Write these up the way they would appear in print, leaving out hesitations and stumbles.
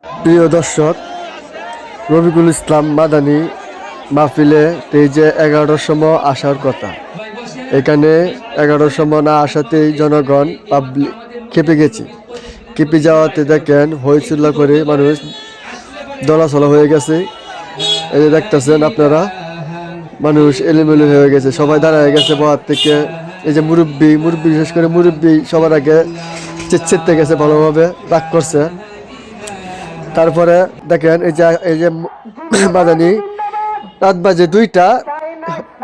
প্রিয় দর্শক, রফিকুল ইসলাম মাদানী মাহফিলে যে 11টার সময় আসার কথা, এখানে 11টার সময় না আসাতেই জনগণ পাবলিক খেপে গেছে। খেপে যাওয়াতে দেখেন হইচুল্লা করে মানুষ দলাচলা হয়ে গেছে। এই যে দেখতেছেন আপনারা, মানুষ এলোমেলো হয়ে গেছে, সবাই দাঁড়ায় গেছে বহার থেকে। এই যে মুরব্বী বিশেষ করে মুরব্বী সবার আগে চেতে গেছে, ভালোভাবে রাগ করছে। তারপরে দেখেন এই যে মাদানি রাত বাজে 2টা,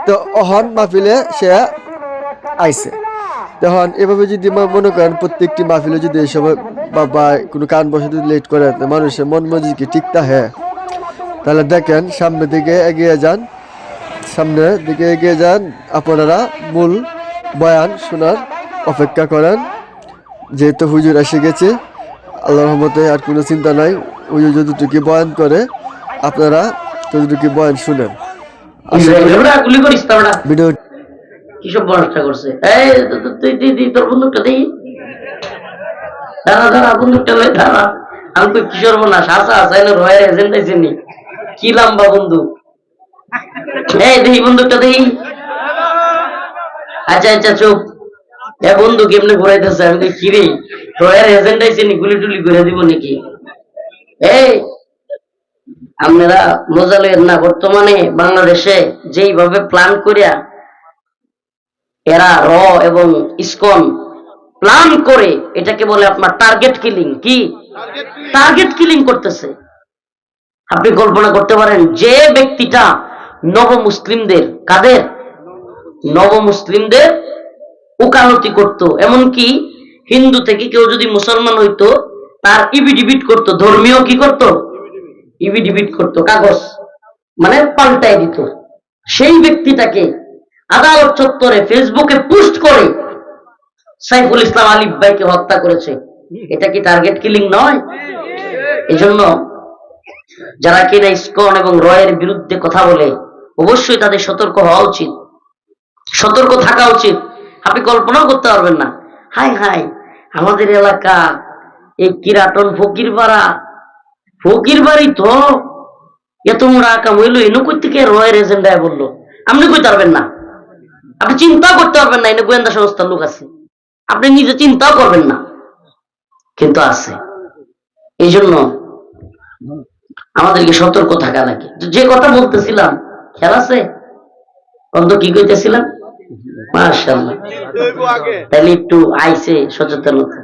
তো অহন মাহফিলে সে আইছে। তখন এভাবে যদি মনে করেন প্রত্যেকটি মাহফিলে যদি এই সময় বা কোনো কারণ বসে যদি লেট করে, মানুষের মন মজিদ ঠিক থাকে, তাহলে দেখেন সামনের দিকে এগিয়ে যান আপনারা, মূল বয়ান শোনার অপেক্ষা করেন। যেহেতু হুজুর এসে গেছে, আল্লাহর রহমতে আর কোনো চিন্তা নাই। হুজুর যতটুকু বয়ান করে আপনারা ততটুকু বয়ান শুনেন। ভিডিও কিসব বনটা করছে, এই তুই তোর বন্দুকটা দিই, দাঁড়া বন্দুকটা লই, দাঁড়া। আমি কই কিশোর বনা শাসা আসাইলো রয়ের এজেন্ডাই চিনি, কি লম্বা বন্দুক, এই দেখি বন্দুকটা দেখি। আচ্ছা চুপ, এ বন্দুক এমনি ঘুরাইতেছে। আমি কই কি রে, রয়ের এজেন্ডাই চিনি, গুলি টুলি করে দিব নাকি? এই আপনারা মজা লইেন না। বর্তমানে বাংলাদেশে যেইভাবে প্ল্যান করিয়া এরা এবং ইসকন প্ল্যান করে, এটাকে বলে আপনার টার্গেট কিলিং। কি টার্গেট কিলিং করতেছে? আপনি কল্পনা করতে পারেন, যে ব্যক্তিটা নবমুসলিমদের, কাদের? নবমুসলিমদের ওকালতি করত, এমনকি হিন্দু থেকে কেউ যদি মুসলমান হইতো তার ইবিডিবিট করত, ধর্মীয় কি করত, ইবিডিবিট করত, কাগজ মানে পাল্টাই দিত। সেই ব্যক্তিটাকে আদালত চত্বরে ফেসবুকে পোস্ট করে সাইফুল ইসলাম আলিফ ভাইকে হত্যা করেছে। এটা কি টার্গেট কিলিং নয়? এজন্য যারা কিনা ইসকন এবং রয়ের বিরুদ্ধে কথা বলে, অবশ্যই তাদের সতর্ক হওয়া উচিত, সতর্ক থাকা উচিত। আপনি কল্পনাও করতে পারবেন না, হাই আমাদের এলাকা এই কিরাটন ফকির বাড়ি তো এত মোড়া আকাম হইল, এনে কই থেকে রয়ের এজেন্ডায় বললো। আপনি কইতে পারবেন না, আপনি চিন্তা করতে পারবেন না, এনে গোয়েন্দা সংস্থার লোক আছে, আপনি নিজে চিন্তাও করবেন না, কিন্তু আছে। এই জন্য আমাদেরকে সতর্ক থাকা লাগে। যে কথা বলতেছিলাম, খেয়াল আছে? অন্ত কি কইতেছিলাম? মাশাআল্লাহ, তাহলে একটু আইছে সচেতনতা।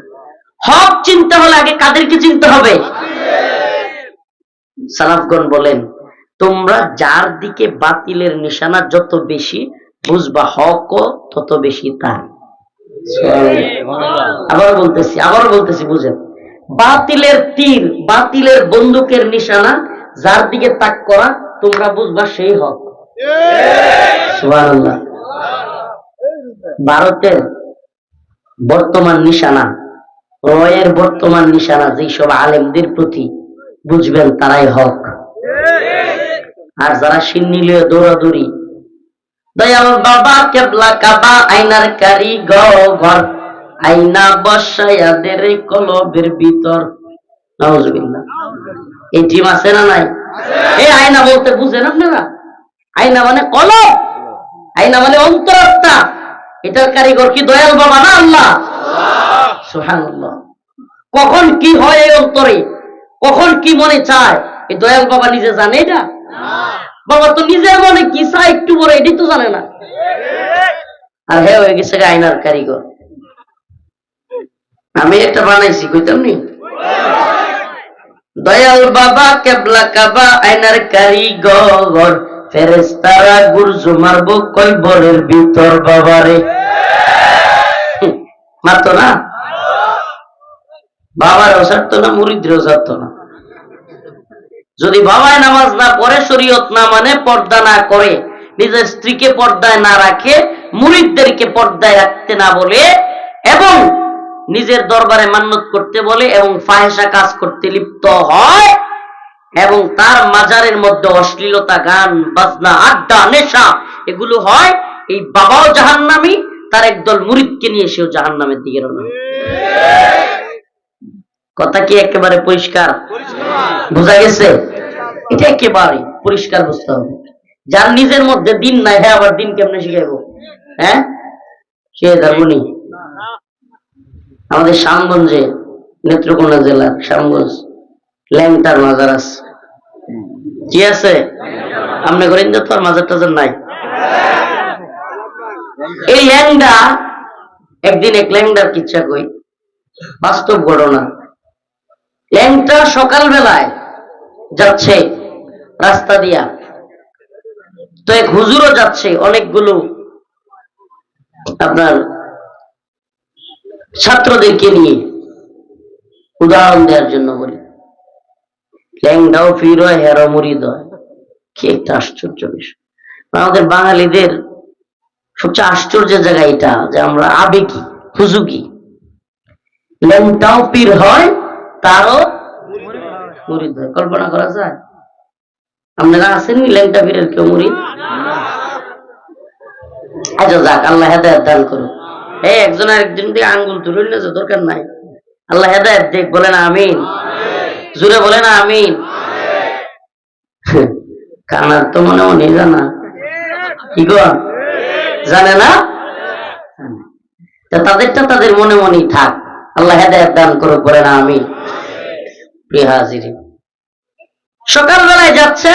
হক চিন্তা হলে আগে কাদেরকে চিনতে হবে? সালাফগণ বলেন, তোমরা যার দিকে বাতিলের নিশানা যত বেশি বুঝবা, হক তত বেশি তার। আবার বলতেছি বুঝেন, বাতিলের তীর, বাতিলের বন্দুকের নিশানা যার দিকে তাক করা, তোমরা বুঝবা সেই হক। সুবহানাল্লাহ। ভারতের বর্তমান নিশানা, রয়ের বর্তমান নিশানা যেসব আলেমদের প্রতি, বুঝবেন তারাই হক। আর যারা সিন্নিলীয় দৌড়াদৌড়ি, দয়াল বাবা কেবলা কাবা আইনার কারিগর, আইনা বসায়াদের কলবের ভিতর, নাউজুবিল্লাহ। এই টিম আছে না নাই? এই আয়না বলতে বুঝেন আপনারা? আয়না মানে কলব, আয়না মানে অন্তরাত্মা। এটার কারিগর কি দয়াল বাবা না আল্লাহ? সুবহানাল্লাহ। কখন কি হয় এই অন্তরে, কখন কি মনে চায়, এই দয়াল বাবা নিজে জানে এটা? বাবা তো নিজের মনে কি চায় একটু বড়, এটাই তো জানে না। আর হ্যাঁ হয়ে গেছে আয়নার কারিগর। আমি একটা বানাইছি, কইতাম নি, দয়াল বাবা কেবলা কাবা আয়নার কারিগর, ফেরেশতারা গুরজু মারবো কয়বরের ভিতর। বাবারে মারতো না, বাবারও ছাড়তো না, মুরিদরেও ছাড়তো না। যদি বাবায় নামাজ না পড়ে, শরীয়ত না মানে, পর্দা না করে, নিজের স্ত্রীকে পর্দায় না রাখে, মুরিদদেরকে পর্দায় রাখতে না বলে, এবং নিজের দরবারে মান্নত করতে বলে, এবং ফাহেসা কাজ করতে লিপ্ত হয়, এবং তার মাজারের মধ্যে অশ্লীলতা, গান বাজনা, আড্ডা, নেশা এগুলো হয়, এই বাবাও জাহান্নামী, তার একদল মুরিদকে নিয়ে সেও জাহান্নামের দিকে রওনা। কথা কি একেবারে পরিষ্কার বোঝা গেছে? এটা একেবারে পরিষ্কার বুঝতে হবে। যার নিজের মধ্যে দিন নাই, হ্যাঁ আবার দিন কেমনে শিখাইবো? হ্যাঁ, সে ধর্মনি। আমাদের শ্যামগঞ্জে, নেত্রকোনা জেলার শ্যামগঞ্জ ল্যাংটার মাজার আছে। কি আছে? আপনি করেন যে তোর মাজার টাজার নাই। এই ল্যাংডা, একদিন এক ল্যাংডার কিচ্ছা কই, বাস্তব ঘটনা। ল্যাংটা সকালবেলায় যাচ্ছে রাস্তা দিয়া, তো এক হুজুরও যাচ্ছে, অনেকগুলো আপনার ছাত্রদেরকে নিয়ে। উদাহরণ দেওয়ার জন্য বলি, ল্যাংডাও ফির হয়, হেরো মুরিদ হয়। কি একটা আশ্চর্য বিষয়! আমাদের বাঙালিদের সবচেয়ে আশ্চর্যের জায়গা এটা যে আমরা আবেগী, হুজুগি। ল্যাংটাও পীর হয়, তারও মুরিদ হয়। কল্পনা করা যায়? আপনারা আসেননি ল্যাংটা পীরের কেউ মুরিদ? আচ্ছা যাক, আল্লাহ হেদায়েত দান করুন। এই একজন আরেকজন দিয়ে আঙ্গুল তুলে নিয়ে দরকার নাই। আল্লাহ হেদায়েত দেখ, বলেন আমিন। জুড়ে বলেন আমিন। কানার তো মনে মনে জানা, কি গো জানে না? তাদেরটা তাদের মনে মনেই থাক। আল্লাহ হেদায়েত দান করুক, বলেন আমিন। প্রিয় হাজিরিন, সকালবেলায় যাচ্ছে,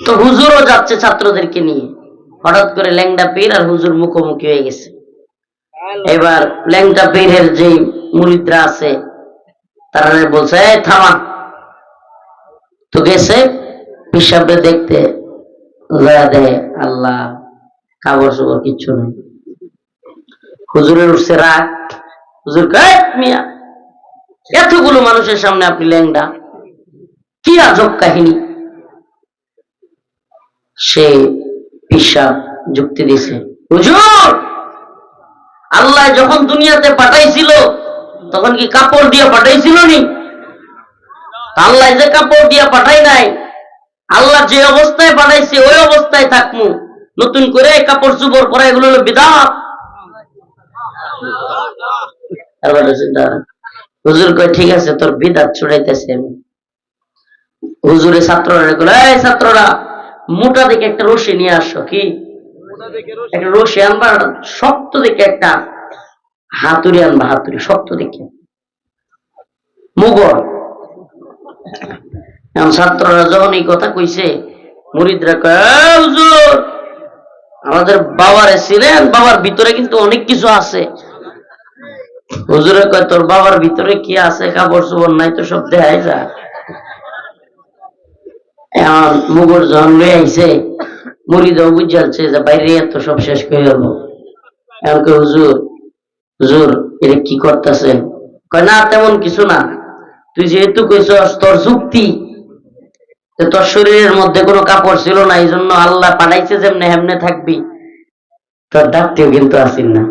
তো হুজুরও যাচ্ছে ছাত্রদেরকে নিয়ে। হঠাৎ করে ল্যাংটা পীর আর হুজুর মুখোমুখি হয়ে গেছে। এবার ল্যাংটা পীরের যে মুরিদরা আছে তারা বলছে, এই থামা। তো গেছে পিসাবে দেখতে, দেয় আল্লাহ কাপড় চোপড় কিচ্ছু নেই। হুজুরের উঠছে রাগ। হুজুর কয়, মিয়া এতগুলো মানুষের সামনে আপনি ল্যাংটা, কি আজব কাহিনী। সে পিসাব যুক্তি দিছে, হুজুর আল্লাহ যখন দুনিয়াতে পাঠাইছিল তখন কি কাপড় দিয়ে পাঠাইছিল নি? আল্লাহ যে কাপড় দিয়ে পাঠাই নাই, আল্লাহ যে অবস্থায় পাঠাইছে ওই অবস্থায় থাকমু। নতুন করে কাপড় চোপড় পরা এগুলো হলো বিদআত। হুজুর কয়, ঠিক আছে, তোর বিদআত ছুড়াইতেছি আমি। হুজুরের ছাত্ররা বলে, এই ছাত্ররা মোটা দেখে একটা রশি নিয়ে আসো। কি একটা রশি আনবা, শক্ত দেখে একটা হাতুড়ি আনবা, হাতুড়ি শক্ত দেখে মুগল। ছাত্ররা যখন এই কথা কইছে, মুরিদরা কয়, হুজুর আমাদের বাবারে ছিলেন, বাবার ভিতরে কিন্তু অনেক কিছু আছে। হুজুরে কয়, তোর বাবার ভিতরে কি আছে? কাপড় চোপড় নাই তো, সব দেখাই যায়। এখন মুগর যখন লয়ে আইছে, মুরিদও বুঝালছে যে বাইরে এত সব শেষ করে গেল। এখন কয়, হুজুর হুজুর এটা কি করতেছেন? কয়, না তেমন কিছু না, তুই যেহেতু কইছস তোর যুক্তি, তোর শরীরের মধ্যে কোনো কাপড় ছিল না, এই জন্য আল্লাহ পাঠাইছে যেমনে হেমনে থাকবি। তোর দাঁতটিও কিন্তু আসিন না,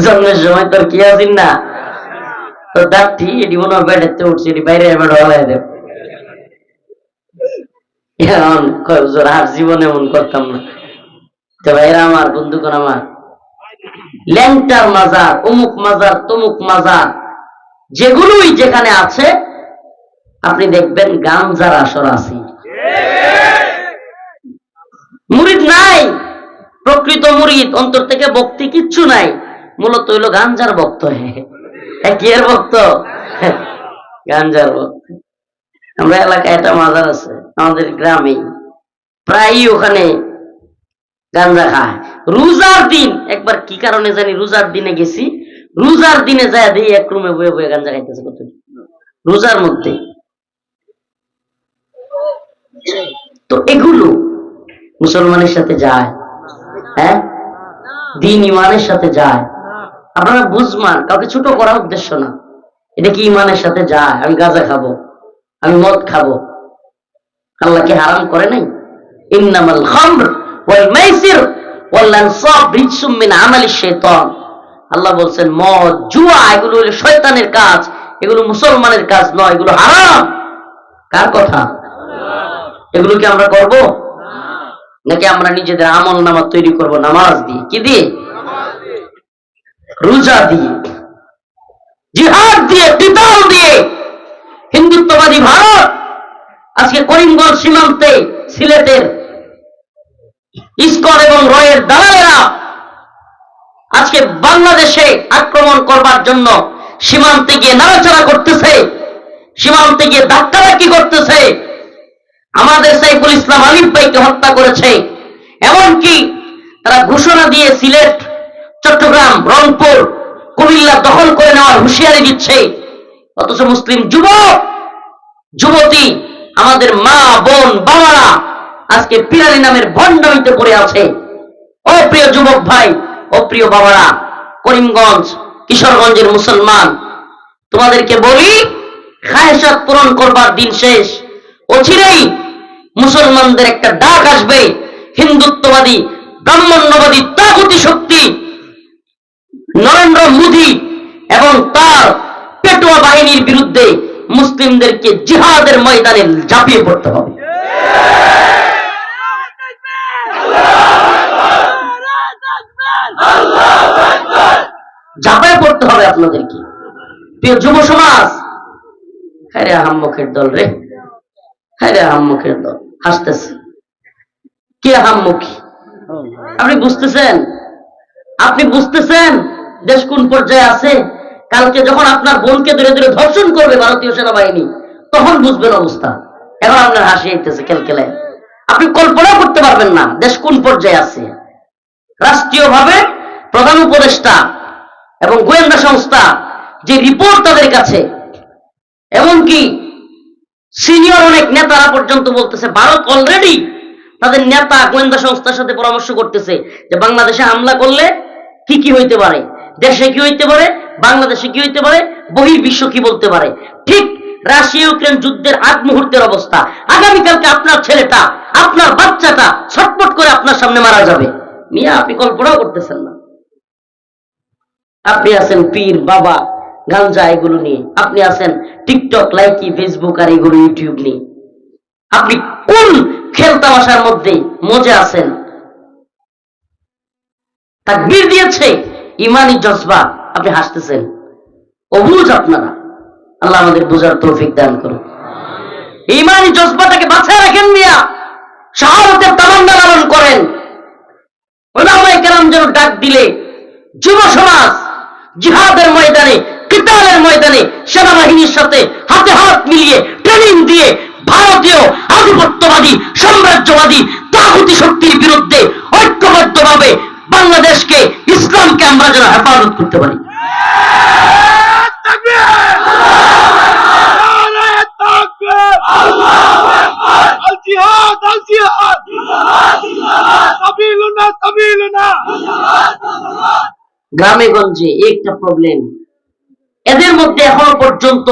জন্মের সময় তোর কি আসিন না, তোর দাঁতটি এটি মনে হয় বেড়েতে উঠছে, এটি বাইরে এবার হলাই দেব। এখন কয়, হুজুর আর জীবনে এমন করতাম না। তো ভাইরা আমার, বন্ধুগণ আমার, ল্যাংটার মাজার, অমুক মাজার, তমুক মাজার যেগুলোই যেখানে আছে, আপনি দেখবেন গাঞ্জার আসর আছে। মুরিদ নাই, প্রকৃত মুরিদ, অন্তর থেকে ভক্তি কিচ্ছু নাই, মূলত হইল গাঞ্জার ভক্ত। কি এর ভক্ত? গাঞ্জার ভক্ত। আমরা এলাকায় একটা মাজার আছে আমাদের গ্রামে, প্রায়ই ওখানে গাঞ্জা খায়। রোজার দিন একবার কি কারণে জানি রোজার দিনে গেছি, রোজার দিনে যায় দিয়ে এক রুমে বয়ে বয়ে গাঞ্জা খাইতেছে। কত রোজার মধ্যে। তো এগুলো মুসলমানের সাথে যায়, হ্যাঁ, দিন ইমানের সাথে যায়। আপনারা বুঝমান, কাউকে ছোট করার উদ্দেশ্য না, এটা কি ইমানের সাথে যায়? আমি গাঁজা খাবো, আমি মদ খাবো, আল্লাহ কি হারাম করে নাই? ইন্নামাল খামর ওয়াল মাইসির ওয়াল আনসাব রিজসুম মিন আমালিশ শাইতান। আল্লাহ বলছেন মদ, জুয়া এগুলো হলো শয়তানের কাজ, এগুলো মুসলমানের কাজ নয়, এগুলো হারাম। কার কথা? এগুলো কি আমরা করব নাকি আমরা নিজেদের আমল নামা তৈরি করব নামাজ দিয়ে? কি দিয়ে? রোজা দিয়ে, জিহাদ দিয়ে, কিতাল দিয়ে হিন্দুত্ববাদী ভারত আজকে করিমগঞ্জ সীমান্তে সিলেটের ইসকন এবং রয়ের দালালেরা আজকে বাংলাদেশে আক্রমণ করবার জন্য সীমান্তে গিয়ে নাড়াচাড়া করতেছে, সীমান্তে গিয়ে ধাক্কাধাক্কি করতেছে। আমাদের সাইফুল ইসলাম আলিফ ভাইকে হত্যা করেছে, এমনকি তারা ঘোষণা দিয়ে সিলেট, চট্টগ্রাম, রংপুর, কুমিল্লা দখল করে নেওয়ার হুঁশিয়ারি দিচ্ছে। অথচ মুসলিম যুবক যুবতী, আমাদের মা বোন বাবারা আজকে পিরানি নামের ভণ্ডামিতে পড়ে আছে। ও প্রিয় যুবক ভাই, ও প্রিয় বাবারা, করিমগঞ্জ, কিশোরগঞ্জের মুসলমান, তোমাদেরকে বলি, খায়সাত পূরণ করবার দিন শেষ। অচিরেই মুসলমানদের একটা ডাক আসবে, হিন্দুত্ববাদী, ব্রাহ্মণ্যবাদী তাগুতি শক্তি নরেন্দ্র মোদী এবং তার পেটোয়া বাহিনীর বিরুদ্ধে মুসলিমদেরকে জিহাদের ময়দানে ঝাঁপিয়ে পড়তে হবে। ঝাঁপায় পড়তে হবে আপনাদেরকে। প্রিয় যুব সমাজ, হ্যাঁ রে আহাম্মকের দল রে, হ্যাঁ রে আহাম্মকের দল, হাসতেছে। কি আহাম্মকি? আপনি বুঝতেছেন? আপনি বুঝতেছেন দেশ কোন পর্যায়ে আছে? কালকে যখন আপনার বোনকে ধরে ধরে ধর্ষণ করবে ভারতীয় সেনাবাহিনী, তখন বুঝবেন অবস্থা। এখন আপনার হাসি আইতেছে কেলকেলে। আপনি কল্পনা করতে পারবেন না দেশ কোন পর্যায়ে আছে। রাষ্ট্রীয়ভাবে প্রধান উপদেষ্টা এবং গোয়েন্দা সংস্থা যে রিপোর্ট তাদের কাছে, এমনকি সিনিয়র অনেক নেতারা পর্যন্ত বলতেছে ভারত অলরেডি তাদের নেতা গোয়েন্দা সংস্থার সাথে পরামর্শ করতেছে যে বাংলাদেশে হামলা করলে কি কি হইতে পারে, দেশে কি হইতে পারে, বাংলাদেশে কি হইতে পারে, বহির্বিশ্ব কি বলতে পারে। ঠিক রাশিয়া ইউক্রেন যুদ্ধের আগ মুহূর্তের অবস্থা। আগামীকালকে আপনার ছেলেটা, আপনার বাচ্চাটা ছটপট করে আপনার সামনে মারা যাবে। মিয়া, আপনি কল্পনাও করতেছেন না। আপনি আছেন পীর, বাবা, গাঞ্জা এগুলো নিয়ে, আপনি আছেন টিকটক, লাইকি, ফেসবুক আর এগুলো ইউটিউব নিয়ে। আপনি কোন খেল তামাশার মধ্যে মজে আছেন? তাকবীর দিয়েছে ইমানি জজবা, আপনি হাসতেছেন। অবুঝ আপনারা। আল্লাহ আমাদের বুঝার তৌফিক দান করুন। ইমানি জজবাটাকে বাঁচায় রাখেন মিয়া, শাহাদাতের তামান্না লালন করেন। উলামায়ে কেরাম যেন ডাক দিলে যুব সমাজ জিহাদের ময়দানে, কিতালের ময়দানে সেনাবাহিনীর সাথে হাতে হাত মিলিয়ে ট্রেনিং দিয়ে ভারতীয় আধিপত্যবাদী, সাম্রাজ্যবাদী, তাগুতি শক্তির বিরুদ্ধে ঐক্যবদ্ধভাবে বাংলাদেশকে, ইসলামকে আমরা যেন হেফাজত করতে পারি। গ্রামে গঞ্জে একটা প্রবলেম, এদের মধ্যে এখনো পর্যন্ত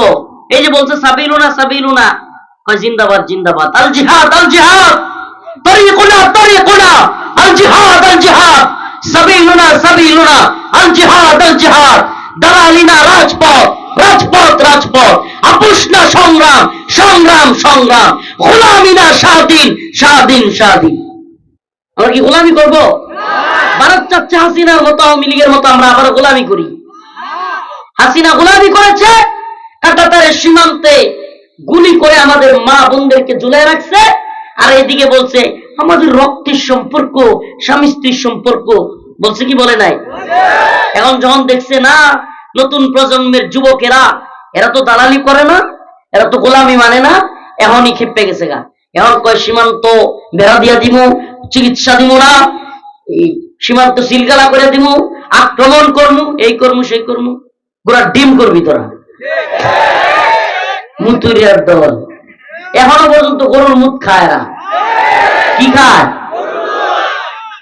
এই যে বলছে সাবিলুনা সাবিলুনা, কয় জিন্দাবাদ জিন্দাবাদ, আল জিহাদ আল জিহাদ, তরিকুনা তরিকুনা, আল জিহাদ আল জিহাদ, সাবিলুনা সাবিলুনা, আল জিহাদ আল জিহাদ, দালালিনা রাজপথ রাজপথ রাজপথ, আপুসনা সংগ্রাম সংগ্রাম সংগ্রাম, গোলামিনা স্বাধীন স্বাধীন স্বাধীন। আমরা কি গোলামি করবো? ভারত চাচ্ছে হাসিনার মতো, আওয়ামী লীগের মতো আমরা আবার গোলামি করি। হাসিনা গোলামি করেছে, কাঁটাতারের সীমান্তে গুলি করে আমাদের মা বোনদেরকে ঝুলায় রাখছে, আর এদিকে বলছে আমাদের রক্তের সম্পর্ক, স্বামী স্ত্রীর সম্পর্ক। বলছে কি বলে নাই? এখন যখন দেখছে না নতুন প্রজন্মের যুবকেরা, এরা তো দালালি করে না, এরা তো গোলামি মানে না, এখনই খেপে গেছে গা। এখন কয় সীমান্ত বেড়া দিয়া দিব, চিকিৎসা দিব না, এই সীমান্ত সিলগালা করে দিব, আক্রমণ করবো, এই করবো সেই করবো। গোড়ার ডিম করবি তোরা, মুতুরিয়ার দল। এখনো পর্যন্ত গরুর মুত খায় না। কি খায়?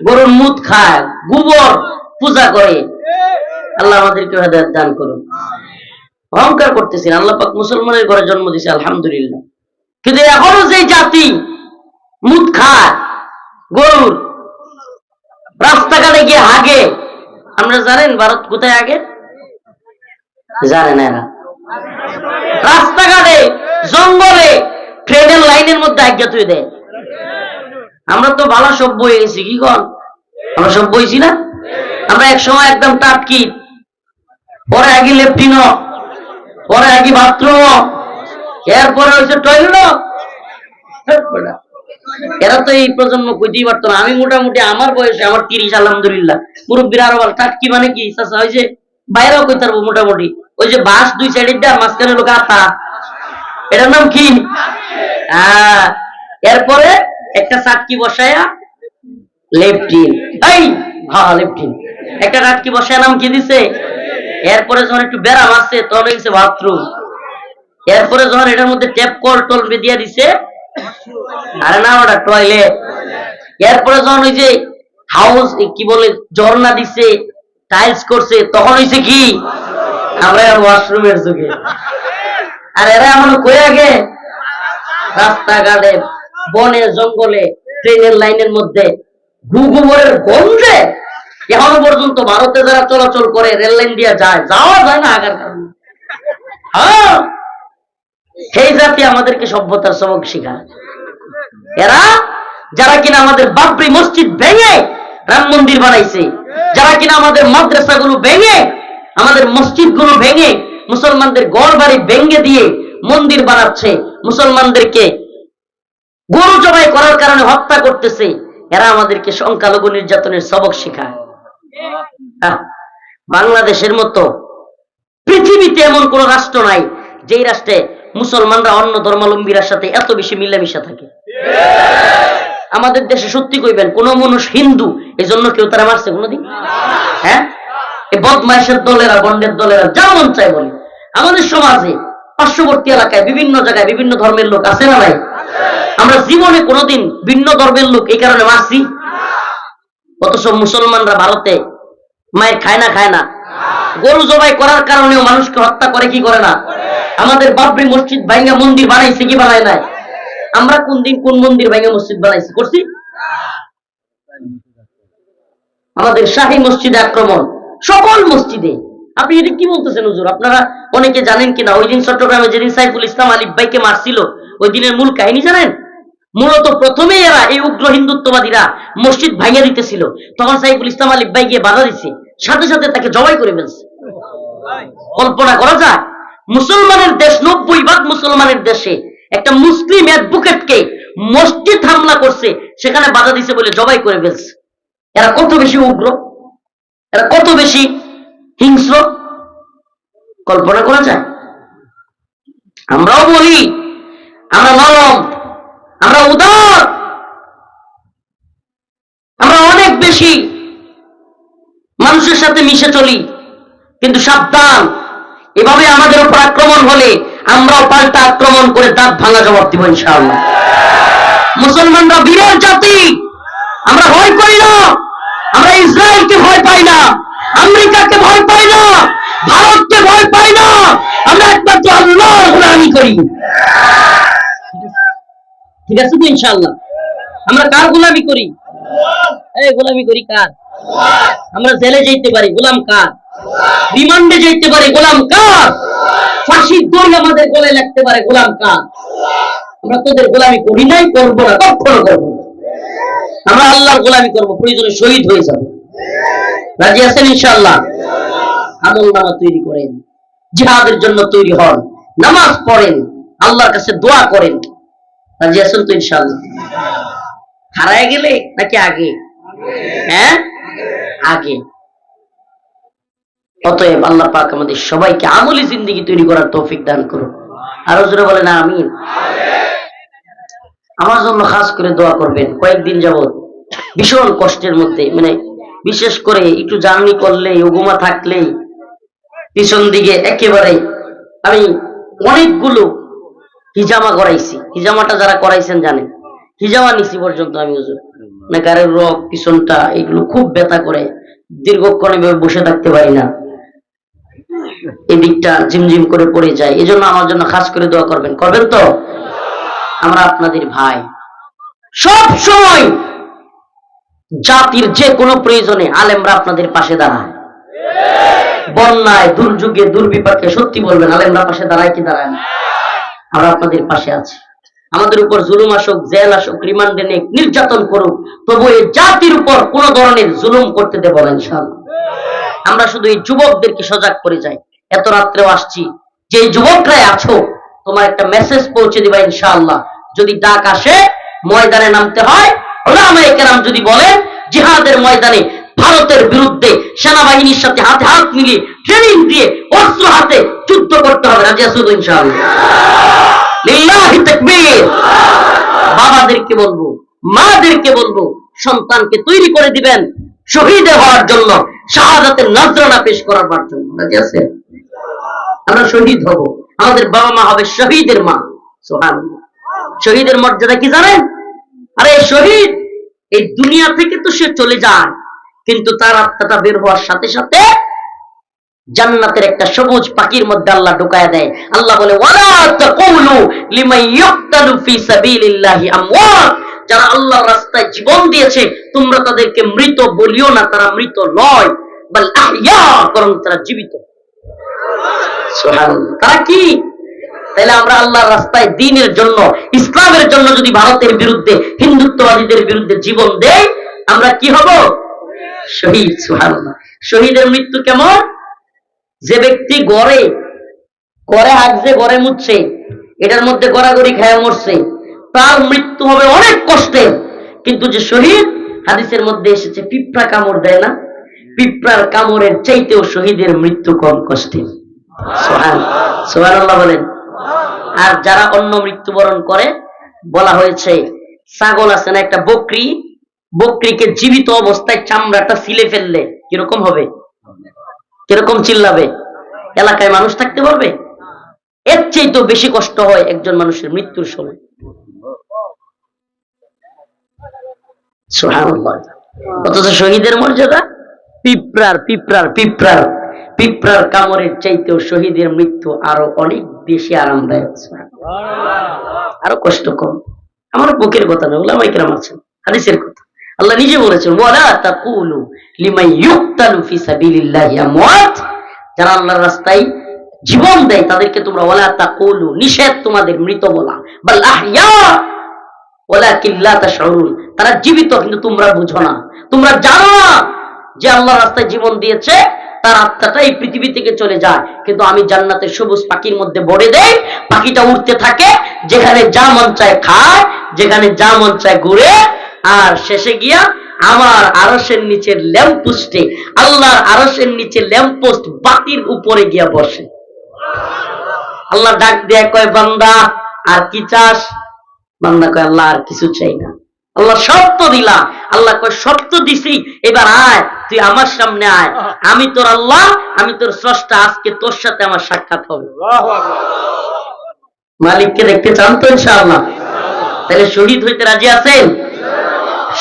গরুর মুত খায়, গোবর পূজা করে। আল্লাহ আমাদেরকে হেদায়েত দান করুন। অহংকার করতেছেন, আল্লাহ পাক মুসলমানের ঘরে জন্ম দিয়েছে, আলহামদুলিল্লাহ। কিন্তু এখনো যে জাতি মুত খায় গরুর, রাস্তাঘাটে গিয়ে হাগে, আমরা জানেন ভারত কোথায় আগে? জানেন এরা? রাস্তাঘাটে, জঙ্গলে, ট্রেনের লাইনের মধ্যে আজ্ঞা তুই দেয়। আমরা তো ভালো সভ্য হয়ে গেছি, কি কর? আমরা সভ্য হয়েছি না? আমরা এক সময় একদম টাটকি পরে আগে লেফটিন, পরে আগে বাথরুম, এরপরে হচ্ছে টয়লেট। এরা তো এই প্রজন্ম কইতেই পারতো না। আমি মোটামুটি আমার বয়সে, আমার 30, আলহামদুলিল্লাহ। মুরব্বীরা আরো ভালো। টাটকি মানে কি চাচা? ওই যে বাইরেও কইতে পারবো মোটামুটি। ওই যে বাঁশ দুই সাইডে দেওয়া, মাঝখানে লোক আতা, এটার নাম কি? এরপরে একটা চাটকি বসায়া লেফটিন, এই হ্যাঁ লেফটিন, একটা টাটকি বসায় নাম কি দিছে? এরপরে যখন একটু বেড়া মারছে তখন হয়েছে বাথরুম। এরপরে যখন এটার মধ্যে ট্যাপ কল টল দিয়ে দিছে, আরে না ওটা টয়লেট। এরপরে যখন ওই যে হাউস কি বলে ঝর্ণা দিছে, টাইলস করছে, তখন হয়েছে কি? আমরা ওয়াশরুমের যুগে। আর এরা এমন কই আগে রাস্তাঘাটে, বনে জঙ্গলে, ট্রেনের লাইনের মধ্যে ঘুঘুমরের গন্ধে এখনো পর্যন্ত ভারতে যারা চলাচল করে, রেল লাইন দিয়ে যায়, যাওয়া যায় না আগার কারণে। হ্যাঁ, সেই জাতি আমাদেরকে সভ্যতার সবক শিখায়। এরা যারা কিনা আমাদের বাবরি মসজিদ ভেঙে রাম মন্দির বানাইছে, যারা কিনা আমাদের মাদ্রাসাগুলো ভেঙে, আমাদের মসজিদগুলো ভেঙে, মুসলমানদের ঘর বাড়ি ভেঙে দিয়ে মন্দির বানাচ্ছে, মুসলমানদেরকে গরু জবাই করার কারণে হত্যা করতেছে, এরা আমাদেরকে সংখ্যালঘু নির্যাতনের সবক শিখায়। বাংলাদেশের মতো পৃথিবীতে এমন কোন রাষ্ট্র নাই যেই রাষ্ট্রে মুসলমানরা অন্য ধর্মাবলম্বীর সাথে এত বেশি মিলামিশা থাকে। আমাদের দেশে সত্যি কইবেন, কোন মানুষ হিন্দু এই জন্য কেউ তারা মারছে কোনদিন? হ্যাঁ, এই বদমাইশের দলেরা, বন্ডের দলেরা যা মন চায় বলে। আমাদের সমাজে পার্শ্ববর্তী এলাকায় বিভিন্ন জায়গায় বিভিন্ন ধর্মের লোক আছে না নাই? আমরা জীবনে কোনোদিন ভিন্ন ধর্মের লোক এই কারণে মারছি? অথচ মুসলমানরা ভারতে মায়ের খায় না, গরু জবাই করার কারণেও মানুষকে হত্যা করে কি করে না? আমাদের বাবরি মসজিদ ভাঙ্গা মন্দির বানাইছে কি বানায় নাই? আমরা কোন দিন কোন মন্দির ভাঙ্গা মসজিদ বানাইছি? করছি? আমাদের শাহী মসজিদে আক্রমণ, সকল মসজিদে। আপনি এটা কি বলতেছেন হুজুর? আপনারা অনেকে জানেন কিনা, ওই দিন চট্টগ্রামে যেদিন সাইফুল ইসলাম আলিফ ভাইকে মারছিল, ওই দিনের মূল কাহিনী জানেন? মূলত প্রথমে এরা এই উগ্র হিন্দুত্ববাদীরা মসজিদ ভাঙিয়ে দিতেছিল, তখন সাইফুল ইসলাম আলিফ ভাই গিয়ে বাধা দিচ্ছে, সাথে সাথে তাকে জবাই করে ফেলছে। কল্পনা করা যায়? মুসলমানের দেশ, 90% মুসলমানের দেশে একটা মুসলিম অ্যাডভোকেটকে মসজিদ হামলা করছে, সেখানে বাধা দিছে বলে জবাই করে ফেলছে। এরা কত বেশি উগ্র, এরা কত বেশি হিংস্র, কল্পনা করা যায়? আমরাও বলি আমরা নরম, আমরা উদার, আমরা অনেক বেশি মানুষের সাথে মিশে চলি, কিন্তু সাবধান, এভাবে আমাদের উপর আক্রমণ হলে আমরাও পাল্টা আক্রমণ করে দাঁত ভাঙা জবাব দিব ইনশাআল্লাহ। মুসলমানরা বীরের জাতি, আমরা ভয় করি না, আমরা ইসরায়েলকে ভয় পাই না, আমেরিকাকে ভয় পাই না, ভারতকে ভয় পাই না, আমরা একমাত্র আল্লাহর গোলামি করি। ঠিক আছে তো ইনশাআল্লাহ? আমরা কার গোলামি করি? এই গোলামি করি কার? আমরা জেলে যেতে পারি, গোলাম কার? রিমান্ডে যেতে পারি, গোলাম কার? ফাঁসির দড়ি আমাদের গলায় লাগতে পারে, গোলাম কার? আমরা তোদের গোলামি করি নাই, করবো না, কখনো করবো না। আমরা আল্লাহর গোলামি করবো, প্রয়োজনে শহীদ হয়ে যাবো। রাজি আছেন ইনশাআল্লাহ? আমল নামা তৈরি করেন, জিহাদের জন্য তৈরি হন, নামাজ পড়েন, আল্লাহর কাছে দোয়া করেন। রাজি আছেন তো ইনশাআল্লাহ? হারায় গেলে নাকি আগে? হ্যাঁ, আগে। অতএব আল্লাহ পাক আমাদের সবাইকে আমলি জিন্দেগি তৈরি করার তৌফিক দান করুন। আরো জোরে বলেন আমিন। আমার জন্য খাস করে দোয়া করবেন। কয়েকদিন যাবত ভীষণ কষ্টের মধ্যে, মানে বিশেষ করে একটু জার্নি করলেই, উগুমা থাকলেই পিছন দিকে একেবারে আমি অনেকগুলো হিজামা করাইছি। হিজামাটা যারা করাইছেন জানেন, হিজামা নিছি পর্যন্ত আমি হুজুর, মানে গাড়ির রক, পিছনটা, এগুলো খুব ব্যথা করে, দীর্ঘক্ষণ এভাবে বসে থাকতে পারি না, এদিকটা ঝিমঝিম করে পড়ে যায়। এই জন্য আমার জন্য খাস করে দোয়া করবেন, করবেন তো? আমরা আপনাদের ভাই, সব সময় জাতির যে কোনো প্রয়োজনে আলেমরা আপনাদের পাশে দাঁড়ায়। বন্যায়, দুর্যোগে, দুর্বিপাকে সত্যি বলবেন, আলেমরা পাশে দাঁড়ায় কি দাঁড়ায় না? আমরা আপনাদের পাশে আছি। আমাদের উপর জুলুম আসুক, জেল আসুক, রিমান্ডে নেক, নির্যাতন করুক, তবু এই জাতির উপর কোন ধরনের জুলুম করতে দেব না ইনশাআল্লাহ। আমরা শুধু এই যুবকদেরকে সজাগ করে যাই। এত রাত্রেও আসছি, যে যুবকরাই আছো তোমার একটা মেসেজ পৌঁছে দিবা ইনশাআল্লাহ। যদি ডাক আসে ময়দানে নামতে হয়, ওলামায়ে কেরাম যদি বলেন জিহাদের ময়দানে ভারতের বিরুদ্ধে সেনাবাহিনীর সাথে হাতে হাত মিলিয়ে ট্রেনিং দিয়ে অস্ত্র হাতে যুদ্ধ করতে হবে, রাজি আছো তো ইনশাআল্লাহ? লিল্লাহি তাকবীর। বাবাদেরকে বলবো, মাদেরকে বলবো, সন্তানকে তৈরি করে দিবেন শহীদ হওয়ার জন্য, শাহাদাতের নজরানা পেশ করার জন্য, রাজি আছেন? আমরা শহীদ হব, আমাদের বাবা মা হবে শহীদের মা। সুবহানাল্লাহ। শহীদের মর্যাদা কি জানেন? আরে শহীদ এই দুনিয়া থেকে তো সে চলে যায়, কিন্তু তার আত্মাটা বের হওয়ার সাথে সাথে জান্নাতের একটা সবুজ পাখির মধ্যে আল্লাহ ঢুকায় দেয়। আল্লাহ বলে ওয়ালা তাকুলু লিমান ইয়ুকতালু ফি সাবিলিল্লাহি আমওয়াত, যারা আল্লাহর রাস্তায় জীবন দিয়েছে তোমরা তাদেরকে মৃত বলিও না, তারা মৃত নয়, বাল আহইয়া, বরং তারা জীবিত। সুবহানাল্লাহ। তারা কি? তাহলে আমরা আল্লাহর রাস্তায় দ্বীনের জন্য, ইসলামের জন্য যদি ভারতের বিরুদ্ধে, হিন্দুত্ববাদীদের বিরুদ্ধে জীবন দেই, আমরা কি হব? শহীদ। সুবহানাল্লাহ। শহীদের মৃত্যু কেমন? যে ব্যক্তি গড়ে হাগছে, গড়ে মুচ্ছে, এটার মধ্যে গড়াগড়ি খায় মরছে, তার মৃত্যু হবে অনেক কষ্টের। কিন্তু যে শহীদ, হাদিসের মধ্যে এসেছে পিঁপড়া কামড় দেয় না, পিঁপড়ার কামড়ের চাইতেও শহীদের মৃত্যু কম কষ্টের। সুবহানাল্লাহ বলেন। আর যারা অন্য মৃত্যুবরণ করে, বলা হয়েছে ছাগল আছে না একটা বকরি, বকরিকে জীবিত অবস্থায় চামড়াটা ছিলে ফেললে কিরকম হবে? কিরকম চিল্লাবে? এলাকায় মানুষ থাকতে পারবে? এর চাইতেও বেশি কষ্ট হয় একজন মানুষের মৃত্যুর সময়। সুবহানাল্লাহ। অথচ শহীদের মর্যাদা পিঁপড়ার কামড়ের চাইতেও শহীদের মৃত্যু আরো অনেক বেশি আরামদায়ক, আরো কষ্ট কম। আমার বুকের কথা না, ওলামায়ে কেরাম আছেন, হাদিসের কথা। আল্লাহ নিজে বলেছেন ওয়ালা তাকুলু লিমান ইয়ুকতালু ফি সাবিলিল্লাহি আমওয়াত, যারা আল্লাহর রাস্তায় জীবন দেয় তাদেরকে তোমরা ওয়ালা তাকুলু, নিষেধ তোমাদের মৃত বলা, বাল আহইয়া ওয়ালাকিন লা তাশউরুন, তারা জীবিত কিন্তু তোমরা বুঝো না, তোমরা জানো না যে আল্লাহর রাস্তায় জীবন দিয়েছে তার আত্মাটা এই পৃথিবী থেকে চলে যায়, কিন্তু আমি জান্নাতের সবুজ পাখির মধ্যে ভরে দেই, পাখিটা উড়তে থাকে, যেখানে যা মন চায় খায়, যেখানে যা মন চায় ঘুরে, আর শেষে গিয়া আমার আরশের নিচের ল্যাম্পপোস্টে, আল্লাহর আরশের নিচে ল্যাম্পপোস্ট বাতির উপরে গিয়া বসে। আল্লাহ ডাক দেয়া কয় বান্দা আর কি চাস? বান্দা কয় আল্লাহ আর কিছু চাই না। আল্লাহ শর্ত দিলা, আল্লাহ কয় শর্ত দিছি, এবার আয়, তুই আমার সামনে আয়, আমি তোর আল্লাহ, আমি তোর স্রষ্টা, আজকে তোর সাথে আমার সাক্ষাৎ হবে। মালিককে দেখতে চান তো ইনশাআল্লাহ? তাহলে শহীদ হইতে রাজি আছেন?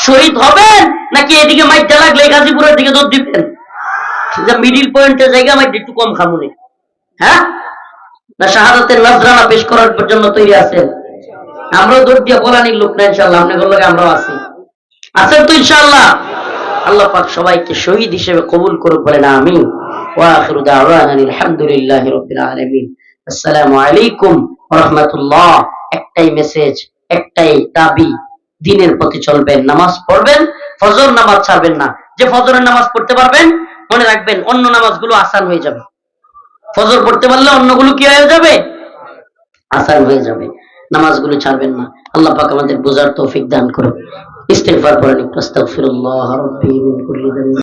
শহীদ হবেন নাকি এদিকে মাইটা লাগলে গাজীপুরের দিকে দৌড় দিবেন? মিডিল পয়েন্টের জায়গা মাইট একটু কম খামুনি, হ্যাঁ না শাহাদাতের নজরানা পেশ করার জন্য তৈরি আছেন? আমরাও দৌড় দিয়ে বলানির লোক না ইনশাআল্লাহ, আপনাদের লগে আমরাও আছি, আছেন তো ইনশাআল্লাহ? আল্লাহ পাক সবাইকে শহীদ হিসেবে কবুল করুক, বলেন আমিন। ওয়া আখিরু দাওয়ানা আলহামদুলিল্লাহি রাব্বিল আলামিন। আসসালামু আলাইকুম ওয়া রাহমাতুল্লাহ। একটাই মেসেজ, একটাই দাবি, দ্বীনের প্রতি চলবেন, নামাজ পড়বেন, ফজর নামাজ ছাড়বেন না। যে ফজরের নামাজ পড়তে পারবেন, মনে রাখবেন অন্য নামাজগুলো আসান হয়ে যাবে। ফজর পড়তে পারলে অন্যগুলো কি হয়ে যাবে? আসান হয়ে যাবে। নামাজগুলো ছাড়বেন না। আল্লাহ পাক আমাদের বোঝার তৌফিক দান করুন। ইস্তিগফার করেন, আস্তাগফিরুল্লাহ রাব্বি মিন কুল্লি যামব।